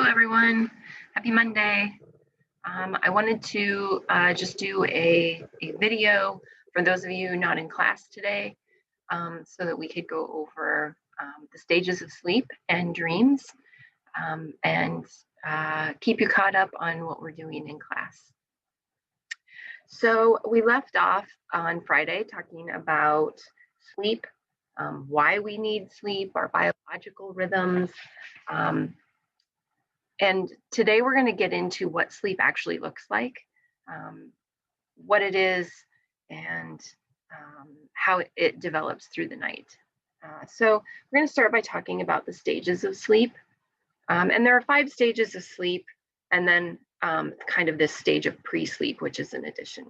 Hello, everyone. Happy Monday. I wanted to just do a video for those of you not in class today so that we could go over the stages of sleep and dreams and keep you caught up on what we're doing in class. So we left off on Friday talking about sleep, why we need sleep, our biological rhythms. And today we're going to get into what sleep actually looks like, what it is, and how it develops through the night. So we're going to start by talking about the stages of sleep. And there are 5 stages of sleep, and then kind of this stage of pre-sleep, which is an addition.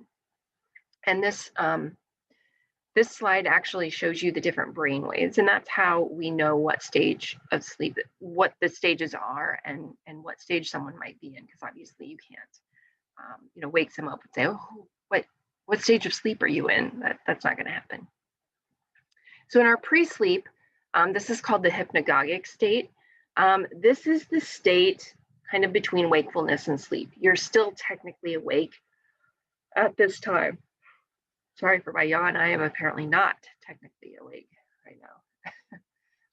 And this slide actually shows you the different brain waves, and that's how we know what stage of sleep, what the stages are, and what stage someone might be in, because obviously you can't, wake them up and say, oh, what stage of sleep are you in? That's not going to happen. So in our pre-sleep, this is called the hypnagogic state. This is the state kind of between wakefulness and sleep. You're still technically awake at this time. Sorry for my yawn, I am apparently not technically awake right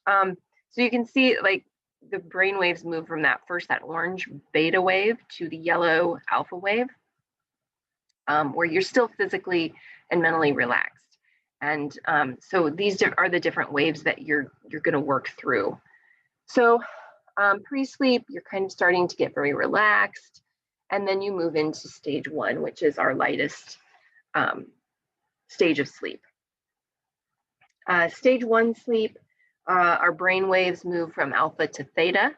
now. So you can see like the brain waves move from that orange beta wave to the yellow alpha wave, where you're still physically and mentally relaxed. And so these are the different waves that you're gonna work through. So pre-sleep, you're kind of starting to get very relaxed, and then you move into stage 1, which is our lightest stage of sleep. Stage 1 sleep, our brain waves move from alpha to theta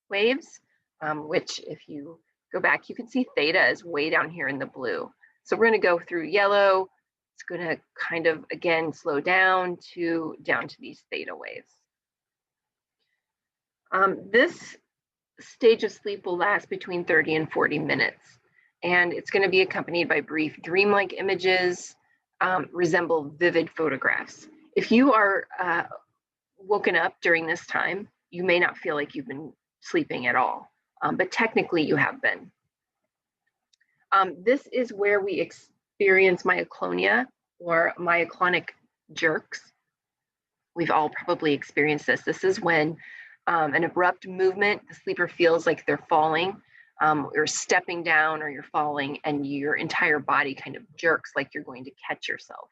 waves, which if you go back, you can see theta is way down here in the blue. So we're going to go through yellow. It's going to kind of, again, slow down to these theta waves. This stage of sleep will last between 30 and 40 minutes, and it's going to be accompanied by brief dreamlike images, resemble vivid photographs. If you are woken up during this time, you may not feel like you've been sleeping at all, but technically you have been. This is where we experience myoclonia or myoclonic jerks. We've all probably experienced this. This is when an abrupt movement, the sleeper feels like they're falling, you're stepping down or you're falling, and your entire body kind of jerks like you're going to catch yourself.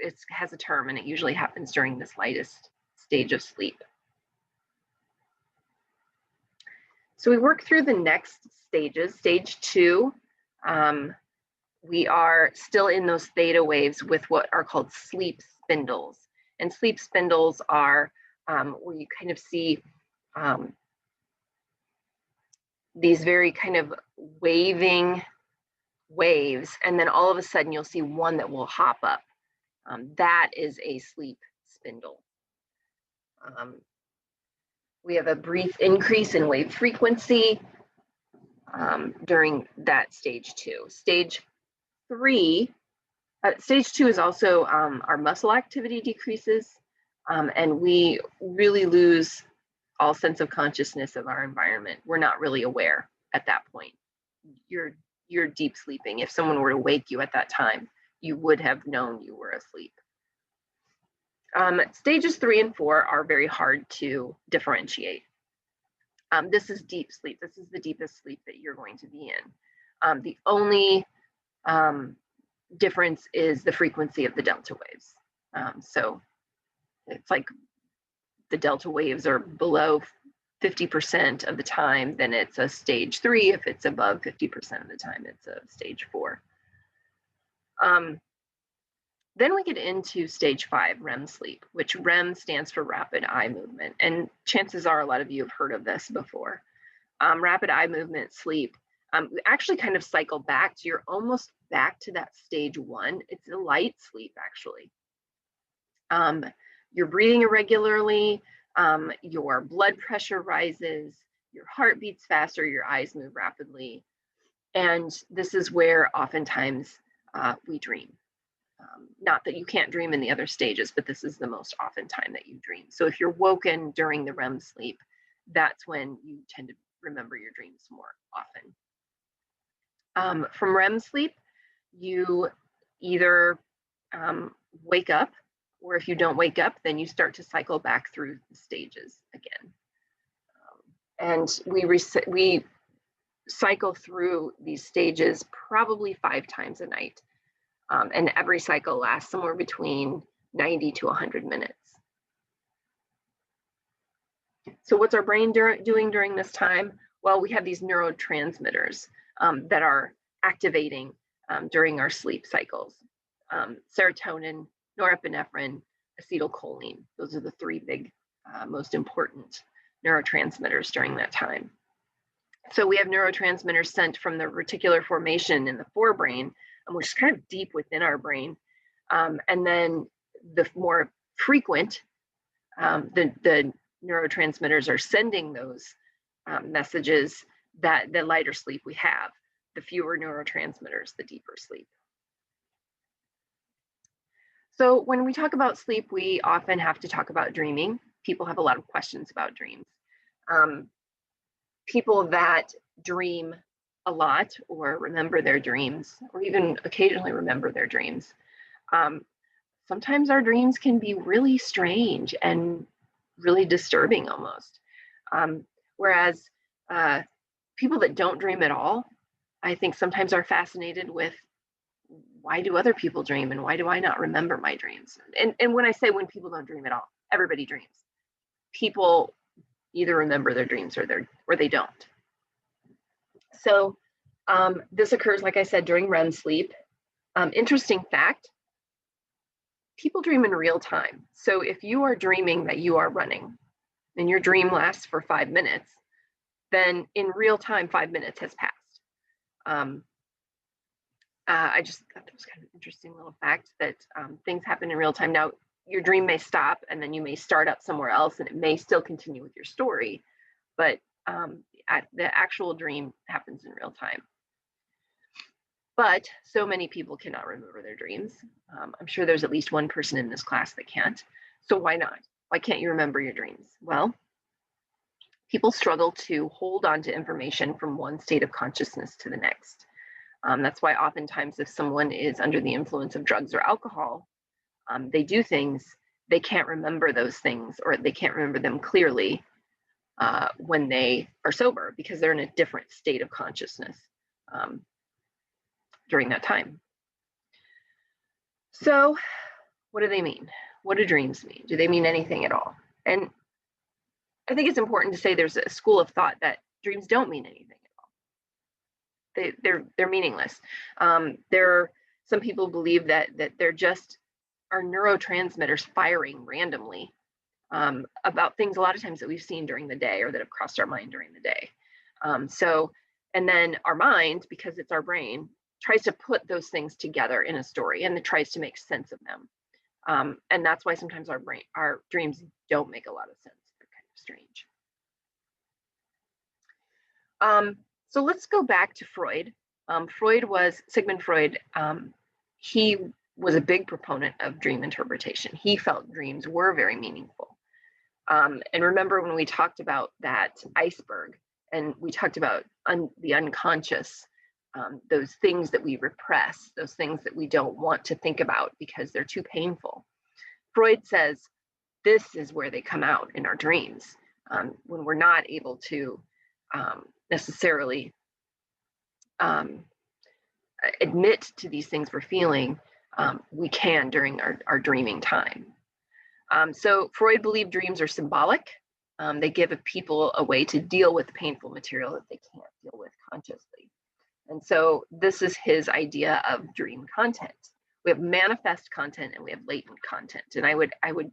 It has a term, and it usually happens during this lightest stage of sleep. So we work through the next stages. Stage 2, we are still in those theta waves with what are called sleep spindles. And sleep spindles are where you kind of see these very kind of waving waves, and then all of a sudden you'll see one that will hop up. That is a sleep spindle. We have a brief increase in wave frequency during that stage 2. Stage 3, stage 2 is also our muscle activity decreases, and we really lose all sense of consciousness of our environment. We're not really aware at that point. You're deep sleeping. If someone were to wake you at that time, you would have known you were asleep. Stages 3 and 4 are very hard to differentiate. This is deep sleep. This is the deepest sleep that you're going to be in. The only difference is the frequency of the delta waves. So it's like the delta waves are below 50% of the time, then it's a stage 3. If it's above 50% of the time, it's a stage 4. Then we get into stage 5, REM sleep, which REM stands for rapid eye movement. And chances are a lot of you have heard of this before. Rapid eye movement sleep, we actually kind of cycle back. So you're almost back to that stage 1. It's a light sleep, actually. You're breathing irregularly, your blood pressure rises, your heart beats faster, your eyes move rapidly. And this is where oftentimes we dream. Not that you can't dream in the other stages, but this is the most often time that you dream. So if you're woken during the REM sleep, that's when you tend to remember your dreams more often. From REM sleep, you either wake up, or if you don't wake up, then you start to cycle back through the stages again. And we cycle through these stages probably 5 times a night. And every cycle lasts somewhere between 90 to 100 minutes. So what's our brain doing during this time? Well, we have these neurotransmitters that are activating during our sleep cycles. Serotonin, norepinephrine, acetylcholine. Those are the 3 big, most important neurotransmitters during that time. So we have neurotransmitters sent from the reticular formation in the forebrain, which is kind of deep within our brain. And then the more frequent, the neurotransmitters are sending those messages, that the lighter sleep we have, the fewer neurotransmitters, the deeper sleep. So when we talk about sleep, we often have to talk about dreaming. People have a lot of questions about dreams. People that dream a lot or remember their dreams, or even occasionally remember their dreams, sometimes our dreams can be really strange and really disturbing almost. Whereas people that don't dream at all, I think sometimes are fascinated with, why do other people dream and why do I not remember my dreams? And when I say when people don't dream at all, everybody dreams. People either remember their dreams or they don't. So this occurs, like I said, during REM sleep. Interesting fact, people dream in real time. So if you are dreaming that you are running and your dream lasts for 5 minutes, then in real time, 5 minutes has passed. I just thought that was kind of an interesting little fact that things happen in real time. Now, your dream may stop and then you may start up somewhere else and it may still continue with your story, but the actual dream happens in real time. But so many people cannot remember their dreams. I'm sure there's at least one person in this class that can't. So why not? Why can't you remember your dreams? Well, people struggle to hold on to information from one state of consciousness to the next. That's why oftentimes if someone is under the influence of drugs or alcohol, they do things, they can't remember those things, or they can't remember them clearly when they are sober, because they're in a different state of consciousness during that time. So what do they mean? What do dreams mean? Do they mean anything at all? And I think it's important to say there's a school of thought that dreams don't mean anything at all. They're meaningless. Some people believe that they're just our neurotransmitters firing randomly about things a lot of times that we've seen during the day or that have crossed our mind during the day. And then our mind, because it's our brain, tries to put those things together in a story and it tries to make sense of them. And that's why sometimes our dreams don't make a lot of sense. They're kind of strange. So let's go back to Freud. Sigmund Freud, he was a big proponent of dream interpretation. He felt dreams were very meaningful. And remember when we talked about that iceberg and we talked about the unconscious, those things that we repress, those things that we don't want to think about because they're too painful. Freud says this is where they come out in our dreams, when we're not able to necessarily admit to these things we're feeling. We can during our dreaming time. So Freud believed dreams are symbolic. They give people a way to deal with painful material that they can't deal with consciously. And so this is his idea of dream content. We have manifest content and we have latent content. And I would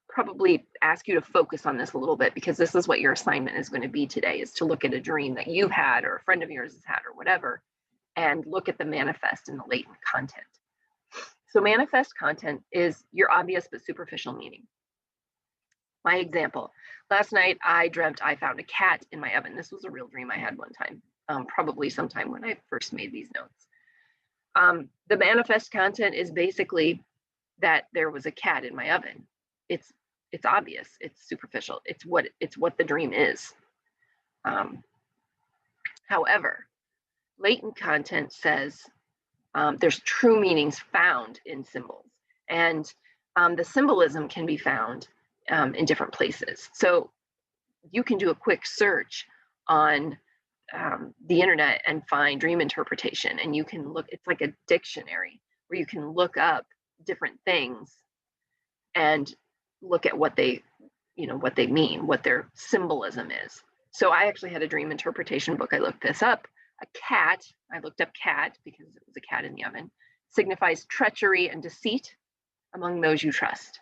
probably ask you to focus on this a little bit, because this is what your assignment is going to be today, is to look at a dream that you've had or a friend of yours has had or whatever, and look at the manifest and the latent content. So manifest content is your obvious but superficial meaning. My example, last night I dreamt I found a cat in my oven. This was a real dream I had one time, probably sometime when I first made these notes. The manifest content is basically that there was a cat in my oven. It's it's obvious, it's superficial, it's what the dream is. However, latent content says there's true meanings found in symbols, and the symbolism can be found in different places. So you can do a quick search on the internet and find dream interpretation, and you can look, it's like a dictionary where you can look up different things and look at what they, what they mean, what their symbolism is. So I actually had a dream interpretation book. I looked this up. A cat, I looked up cat because it was a cat in the oven, signifies treachery and deceit among those you trust.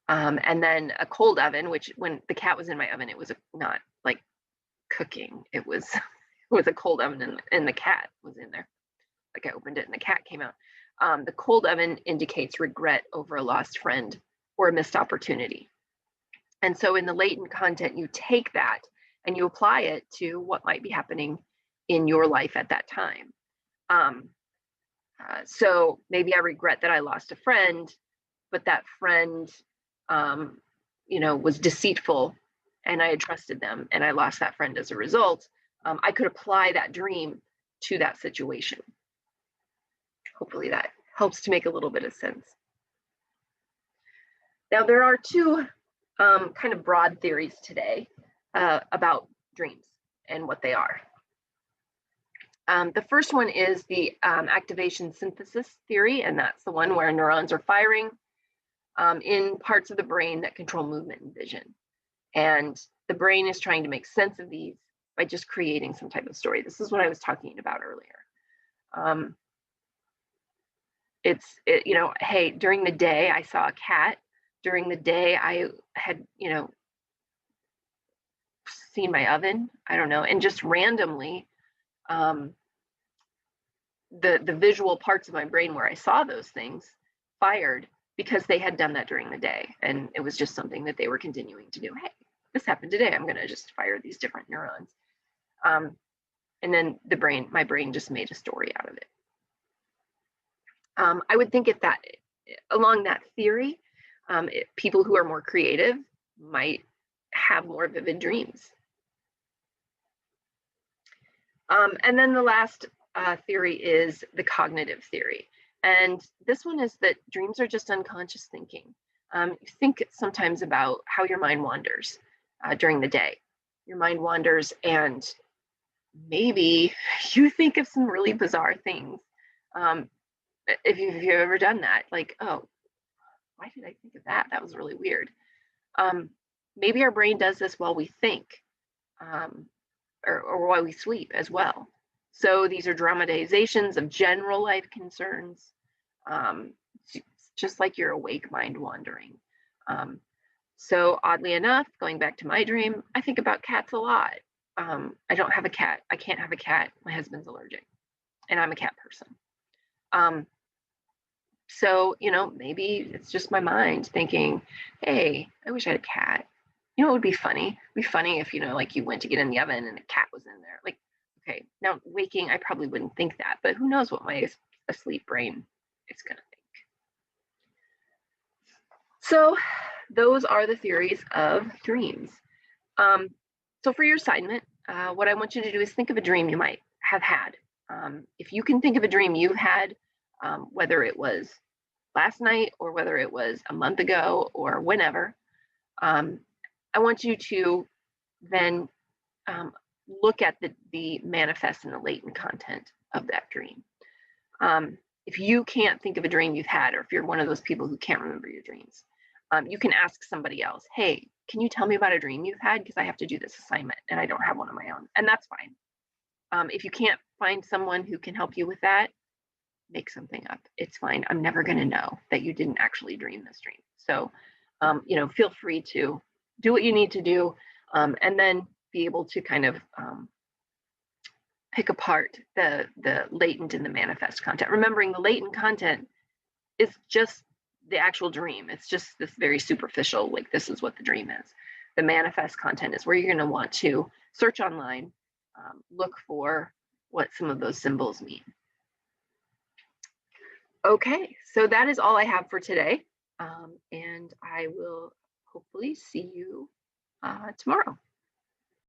And then a cold oven, which when the cat was in my oven, it was not like cooking. It was a cold oven, and the cat was in there. Like I opened it and the cat came out. The cold oven indicates regret over a lost friend or a missed opportunity. And so in the latent content, you take that and you apply it to what might be happening in your life at that time. So maybe I regret that I lost a friend, but that friend, was deceitful and I had trusted them and I lost that friend as a result. I could apply that dream to that situation. Hopefully that helps to make a little bit of sense. Now, there are two kind of broad theories today about dreams and what they are. The first one is the activation synthesis theory, and that's the one where neurons are firing in parts of the brain that control movement and vision. And the brain is trying to make sense of these by just creating some type of story. This is what I was talking about earlier. Hey, during the day, I saw a cat. During the day, I had, seen my oven, I don't know, and just randomly, the visual parts of my brain where I saw those things fired because they had done that during the day. And it was just something that they were continuing to do. Hey, this happened today. I'm going to just fire these different neurons. And then my brain just made a story out of it. I would think along that theory, people who are more creative might have more vivid dreams. And then the last theory is the cognitive theory. And this one is that dreams are just unconscious thinking. You think sometimes about how your mind wanders during the day. Your mind wanders and maybe you think of some really bizarre things. If you've ever done that, like, oh, why did I think of that? That was really weird. Maybe our brain does this while we think, or while we sleep as well. So these are dramatizations of general life concerns, just like your awake mind wandering. So oddly enough, going back to my dream, I think about cats a lot. I don't have a cat. I can't have a cat. My husband's allergic, and I'm a cat person. So, maybe it's just my mind thinking, hey, I wish I had a cat. It would be funny. It'd be funny if, like you went to get in the oven and a cat was in there. Like, okay, now waking, I probably wouldn't think that, but who knows what my asleep brain is going to think. So those are the theories of dreams. So for your assignment, what I want you to do is think of a dream you might have had. If you can think of a dream you've had, whether it was last night or whether it was a month ago or whenever, I want you to then look at the manifest and the latent content of that dream. If you can't think of a dream you've had, or if you're one of those people who can't remember your dreams, you can ask somebody else, hey, can you tell me about a dream you've had? Because I have to do this assignment and I don't have one of my own. And that's fine. If you can't find someone who can help you with that, make something up. It's fine. I'm never going to know that you didn't actually dream this dream. So, feel free to do what you need to do, and then be able to kind of pick apart the latent and the manifest content. Remembering the latent content is just the actual dream. It's just this very superficial, like this is what the dream is. The manifest content is where you're going to want to search online, look for what some of those symbols mean. Okay, so that is all I have for today, and I will hopefully see you tomorrow.